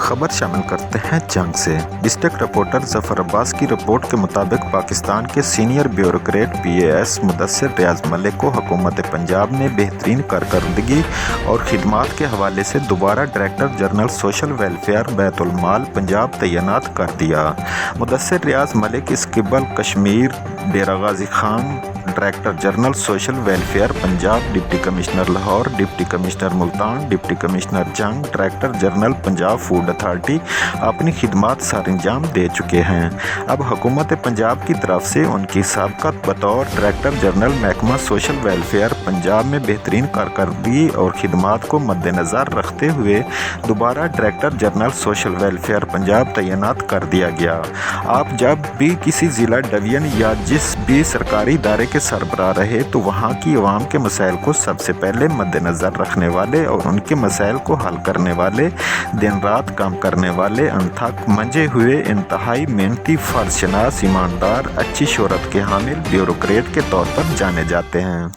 خبر شامل کرتے ہیں جنگ سے۔ ڈسٹرکٹ رپورٹر ظفر عباس کی رپورٹ کے مطابق پاکستان کے سینئر بیوروکریٹ PAS مدثر ریاض ملک کو حکومت پنجاب نے بہترین کارکردگی اور خدمات کے حوالے سے دوبارہ ڈائریکٹر جنرل سوشل ویلفیئر بیت المال پنجاب تعینات کر دیا۔ مدثر ریاض ملک اس قبل Kashmir Dera Ghazi Khan director general social welfare Punjab, deputy commissioner Lahore, deputy commissioner Multan, deputy commissioner Jhang, director general Punjab food authority اپنی خدمات سر انجام دے چکے ہیں۔ اب حکومت پنجاب کی طرف سے ان کی سابقہ بطور ڈائریکٹر جنرل محکمہ سوشل ویلفیئر پنجاب میں بہترین کارکردگی اور خدمات کو مد نظر رکھتے ہوئے دوبارہ director general social welfare Punjab تعینات کر دیا گیا۔ آپ جب بھی کسی ضلع ڈویژن یا جس بھی سرکاری ادارے کے سربراہ رہے تو وہاں کی عوام کے مسائل کو سب سے پہلے مد نظر رکھنے والے اور ان کے مسائل کو حل کرنے والے، دن رات کام کرنے والے، انتھک منجے ہوئے، انتہائی محنتی، فرض شناس، ایماندار، اچھی شہرت کے حامل بیوروکریٹ کے طور پر جانے جاتے ہیں۔